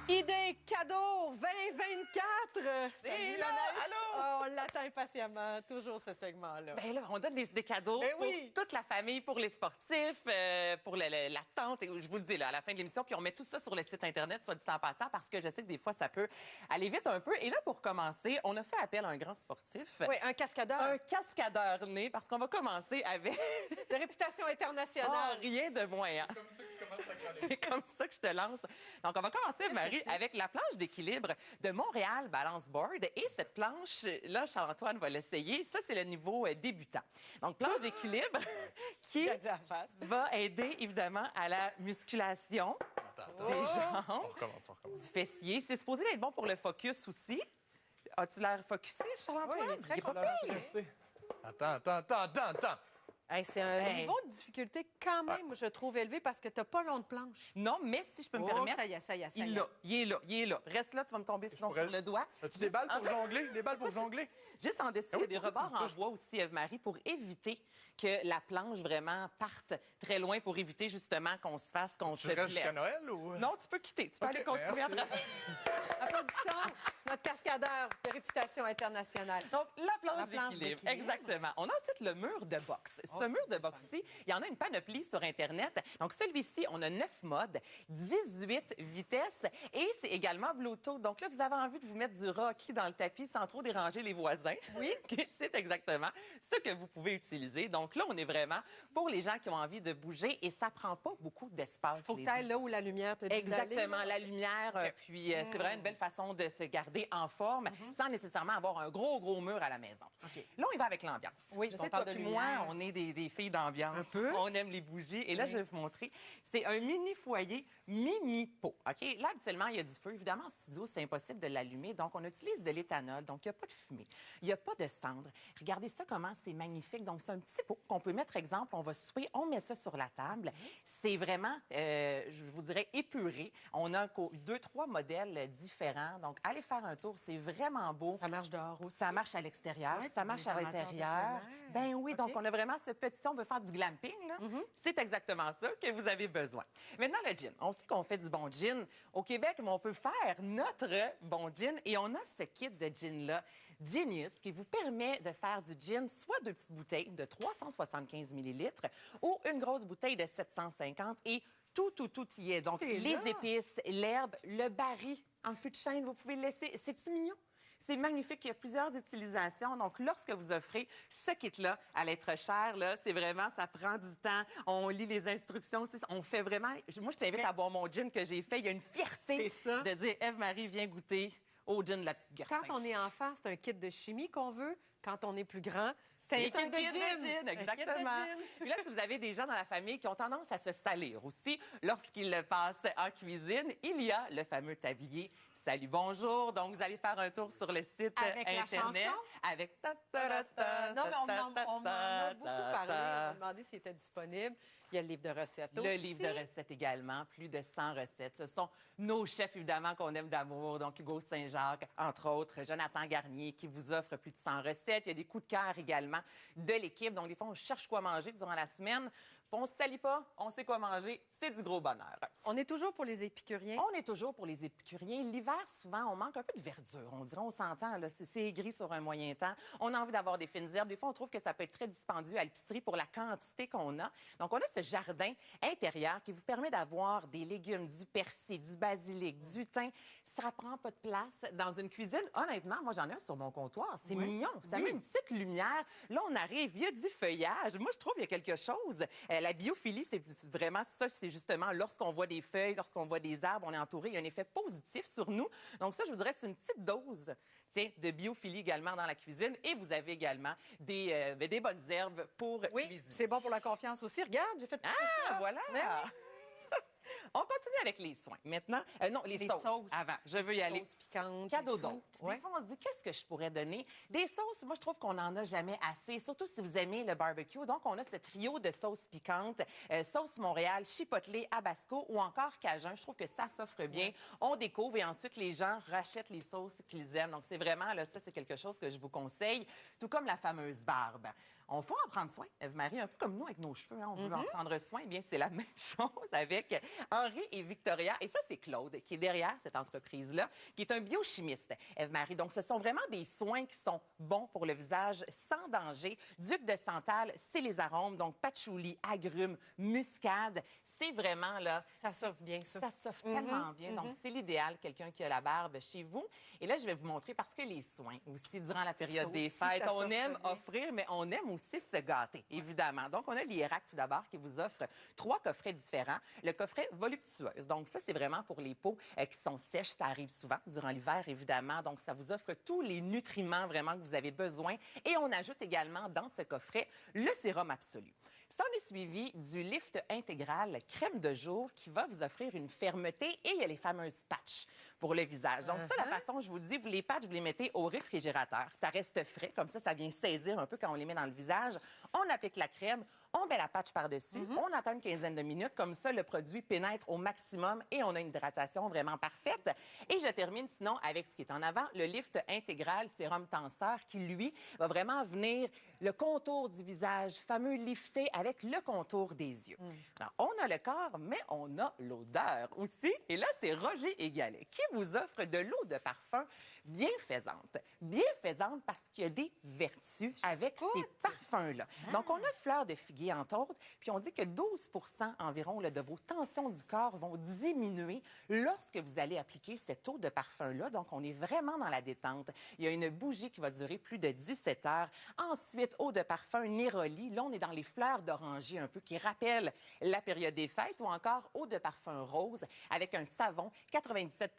Idée cadeau 2024! C'est là, allô? Oh, on l'attend impatiemment, toujours ce segment-là. Ben là, on donne des cadeaux Ben pour oui. toute la famille, pour les sportifs, pour la tante, et je vous le dis là, à la fin de l'émission, puis on met tout ça sur le site Internet, soit dit en passant, parce que je sais que des fois, ça peut aller vite un peu. Et là, pour commencer, on a fait appel à un grand sportif. Oui, un cascadeur Un cascadeur né, parce qu'on va commencer avec... de réputation Oh, internationale. rien de moins. Hein? Comme ça que tu commences ta chronique. C'est comme ça que je te lance. Donc, on va commencer, Marie, avec la planche d'équilibre de Montréal Balance Board. Et cette planche, là, Charles-Antoine va l'essayer. Ça, c'est le niveau débutant. Donc, planche d'équilibre qui T'as dit à la face. va aider, évidemment, à la musculation Attends. des On jambes, recommence, on recommence. du fessier. C'est supposé être bon pour le focus aussi. As-tu l'air focusé, Charles-Antoine? Oui, il est très Il est pas concentré. pire. Stressé. Attends. Hey, c'est un Ben. niveau de difficulté quand même, je trouve, élevé parce que t'as pas long de planche. Non, mais si je peux me Oh, permettre... ça y est. Il est là. Reste là, tu vas me tomber sinon pourrais- sur le doigt. As-tu des balles pour jongler? Des balles pour jongler? Juste en dessous, Ah il y oui, a des pourquoi tu rebords me en touches? bois aussi, Eve-Marie, pour éviter que la planche vraiment parte très loin, pour éviter justement qu'on se fasse, qu'on se Tu restes jusqu'à blesse. Noël ou? Non, tu peux quitter. Tu peux Ok, aller continuer à merci. travailler. Applaudissons notre cascadeur de réputation internationale. Donc, la planche planche d'équilibre. d'équilibre. Exactement. On a ensuite le mur de boxe. Ce mur de boxe-ci, il y en a une panoplie sur Internet. Donc, celui-ci, on a 9 modes, 18 vitesses et c'est également Bluetooth. Donc là, vous avez envie de vous mettre du Rocky dans le tapis sans trop déranger les voisins. Oui. C'est exactement ce que vous pouvez utiliser. Donc là, on est vraiment pour les gens qui ont envie de bouger et ça prend pas beaucoup d'espace. Faut que les tu ailles deux. là où la lumière te dit d'aller, Exactement, là. la lumière, puis c'est vraiment une belle façon de se garder en forme Mhm. sans nécessairement avoir un gros mur à la maison. Là, on y va avec l'ambiance. Oui, je on sais, parle toi de puis lumière. moi, on est des filles d'ambiance. Un peu. On aime les bougies. Et là, je vais vous montrer. C'est un mini foyer Mimi-Po. OK? Là, habituellement, il y a du feu. Évidemment, en studio, c'est impossible de l'allumer. Donc, on utilise de l'éthanol. Donc, il n'y a pas de fumée. Il n'y a pas de cendre. Regardez ça, comment c'est magnifique. Donc, c'est un petit pot qu'on peut mettre, exemple, on va souper, on met ça sur la table. C'est vraiment, je vous dirais, épuré. On a 2-3 modèles différents. Donc, allez faire un tour. C'est vraiment beau. Ça marche dehors aussi. Ça marche à l'extérieur, Ouais, ça pour marche les à amateurs de l'intérieur. plein air. Ben oui, OK. donc on a vraiment ce petit, si on veut faire du glamping, là, c'est exactement ça que vous avez besoin. Maintenant, le gin. On sait qu'on fait du bon gin. Au Québec, mais on peut faire notre bon gin et on a ce kit de gin-là, Genius, qui vous permet de faire du gin, soit 2 petites bouteilles de 375 millilitres ou une grosse bouteille de 750 et tout y est. Donc, est les là. épices, l'herbe, le baril en fût de chêne, vous pouvez le laisser. C'est-tu mignon? C'est magnifique. Il y a plusieurs utilisations. Donc, lorsque vous offrez ce kit-là à l'être cher, là, c'est vraiment, ça prend du temps. On lit les instructions. Tu sais, on fait vraiment... Moi, je t'invite à boire mon gin que j'ai fait. Il y a une fierté C'est ça. de dire, Ève-Marie, viens goûter au gin de la petite Gertin. Quand on est enfant, c'est un kit de chimie qu'on veut. Quand on est plus grand, c'est un C'est kit de gin. exactement. Un kit de gin. Puis là, si vous avez des gens dans la famille qui ont tendance à se salir aussi lorsqu'ils le passent en cuisine, il y a le fameux tablier Salut, bonjour. Donc, vous allez faire un tour sur le site Avec la Internet. chanson? Avec Non, mais on m'en a beaucoup parlé. On m'a demandé s'il était disponible. Il y a le livre de recettes Le aussi. livre de recettes également, plus de 100 recettes. Ce sont nos chefs, évidemment, qu'on aime d'amour. Donc, Hugo Saint-Jacques, entre autres, Jonathan Garnier, qui vous offre plus de 100 recettes. Il y a des coups de cœur également de l'équipe. Donc, des fois, on cherche quoi manger durant la semaine. Puis on se salit pas, on sait quoi manger. C'est du gros bonheur. On est toujours pour les épicuriens. On est toujours pour les épicuriens. L'hiver, souvent, on manque un peu de verdure. On dirait, on s'entend, là, c'est gris sur un moyen temps. On a envie d'avoir des fines herbes. Des fois, on trouve que ça peut être très dispendieux à l'épicerie pour la quantité qu'on a. Donc, on a ce jardin intérieur qui vous permet d'avoir des légumes, du persil, du basilic, du thym. Ça prend pas de place dans une cuisine. Honnêtement, moi, j'en ai un sur mon comptoir. C'est mignon. Ça met une petite lumière. Là, on arrive, il y a du feuillage. Moi, je trouve qu'il y a quelque chose. La biophilie, c'est vraiment ça. C'est justement lorsqu'on voit des feuilles, lorsqu'on voit des arbres, on est entouré. Il y a un effet positif sur nous. Donc ça, je vous dirais, c'est une petite dose, tiens, de biophilie également dans la cuisine. Et vous avez également des bonnes herbes pour Oui, cuisiner. c'est bon pour la confiance aussi. Regarde, j'ai fait tout Ah, ça. voilà! Mais oui. On continue avec les soins. Maintenant, non, les sauces. Avant, je veux y aller. Sauces piquantes. Cadeau et tout. d'autres. Ouais. Des fois, on se dit, qu'est-ce que je pourrais donner? Des sauces, moi, je trouve qu'on n'en a jamais assez, surtout si vous aimez le barbecue. Donc, on a ce trio de sauces piquantes, sauce Montréal, chipotle, Habasco ou encore Cajun. Je trouve que ça s'offre bien. On découvre et ensuite, les gens rachètent les sauces qu'ils aiment. Donc, c'est vraiment, là, ça, c'est quelque chose que je vous conseille. Tout comme la fameuse barbe. On faut en prendre soin. Eve-Marie, un peu comme nous avec nos cheveux, hein, on veut en prendre soin. Eh bien, c'est la même chose avec Henri et Victoria. Et ça, c'est Claude qui est derrière cette entreprise-là, qui est un biochimiste, Eve-Marie. Donc, ce sont vraiment des soins qui sont bons pour le visage, sans danger. D'huile de santal, c'est les arômes, donc patchouli, agrumes, muscade. C'est vraiment, là... Ça s'offre bien, ça. Ça s'offre tellement bien. Donc, c'est l'idéal, quelqu'un qui a la barbe chez vous. Et là, je vais vous montrer, parce que les soins, aussi, durant la période Ça des aussi, fêtes, ça on s'offre aime bien. offrir, mais on aime aussi se gâter, évidemment. Donc, on a l'Ierac, tout d'abord, qui vous offre 3 coffrets différents. Le coffret voluptueuse. Donc, ça, c'est vraiment pour les peaux qui sont sèches. Ça arrive souvent durant l'hiver, évidemment. Donc, ça vous offre tous les nutriments vraiment que vous avez besoin. Et on ajoute également dans ce coffret le sérum absolu. S'en est suivi du lift intégral crème de jour qui va vous offrir une fermeté et il y a les fameuses patchs pour le visage. Donc ça, la façon, je vous le dis, vous les patchs, vous les mettez au réfrigérateur. Ça reste frais, comme ça vient saisir un peu quand on les met dans le visage. On applique la crème, on met la patch par-dessus, on attend une quinzaine de minutes. Comme ça, le produit pénètre au maximum et on a une hydratation vraiment parfaite. Et je termine sinon avec ce qui est en avant, le lift intégral sérum tenseur qui, lui, va vraiment venir le contour du visage, fameux lifté avec le contour des yeux. Alors, on a le corps, mais on a l'odeur aussi. Et là, c'est Roger Égalet qui vous offre de l'eau de parfum bienfaisante. Bienfaisante parce qu'il y a des vertus avec ces parfums-là. Donc, on a fleur de figuier, entre autres, puis on dit que 12 environ là, de vos tensions du corps vont diminuer lorsque vous allez appliquer cette eau de parfum-là. Donc, on est vraiment dans la détente. Il y a une bougie qui va durer plus de 17 heures. Ensuite, eau de parfum Néroli. Là, on est dans les fleurs d'oranger un peu qui rappellent la période des fêtes ou encore eau de parfum rose avec un savon, 97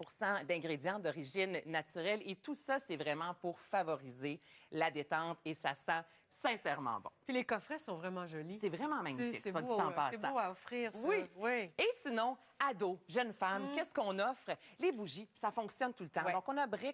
d'ingrédients d'origine naturelle. Et tout ça, c'est vraiment pour favoriser la détente et ça sent sincèrement bon. Puis les coffrets sont vraiment jolis. C'est vraiment magnifique, C'est soit dit beau, en passant. c'est beau à offrir, ça. Oui. Oui. Et sinon, ados, jeunes femmes, qu'est-ce qu'on offre? Les bougies, ça fonctionne tout le temps. Ouais. Donc, on a brun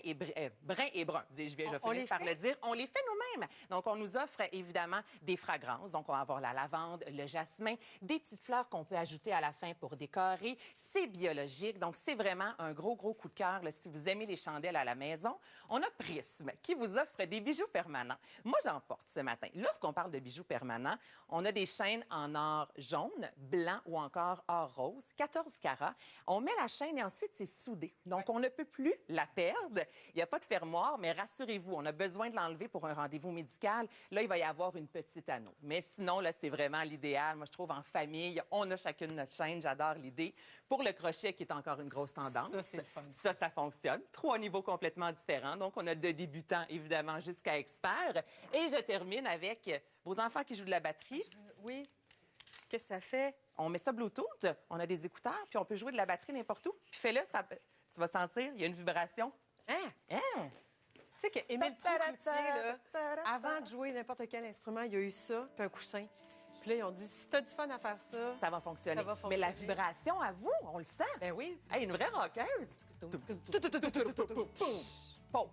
et brun, dis-je bien, je On finis les par fait? le dire. On les fait nous-mêmes. Donc, on nous offre évidemment des fragrances. Donc, on va avoir la lavande, le jasmin, des petites fleurs qu'on peut ajouter à la fin pour décorer. C'est biologique. Donc, c'est vraiment un gros coup de cœur là, si vous aimez les chandelles à la maison. On a Prisme qui vous offre des bijoux permanents. Moi, j'en porte ce matin. Lorsqu'on parle de bijoux permanents, on a des chaînes en or jaune, blanc ou encore or rose, 14 carats. On met la chaîne et ensuite, c'est soudé. Donc, on ne peut plus la perdre. Il n'y a pas de fermoir, mais rassurez-vous, on a besoin de l'enlever pour un rendez-vous médical. Là, il va y avoir une petite anneau. Mais sinon, là, c'est vraiment l'idéal. Moi, je trouve en famille, on a chacune notre chaîne. J'adore l'idée. Pour le crochet, qui est encore une grosse tendance. Ça, c'est le fun. Ça fonctionne. 3 niveaux complètement différents. Donc, on a de débutants, évidemment, jusqu'à experts. Et je termine avec vos enfants qui jouent de la batterie. Oui. Qu'est-ce que ça fait? On met ça Bluetooth, on a des écouteurs, puis on peut jouer de la batterie n'importe où. Puis fais-le, tu vas sentir, il y a une vibration. Hein? Hein? Tu sais qu'Émile Proulx, là, avant de jouer n'importe quel instrument, il y a eu ça, puis un coussin. Puis là, ils ont dit, si t'as du fun à faire ça... Ça va fonctionner. Ça va Mais la fonctionner. vibration, à vous, on le sent. Ben oui. Hey, une vraie rockeuse. Pause.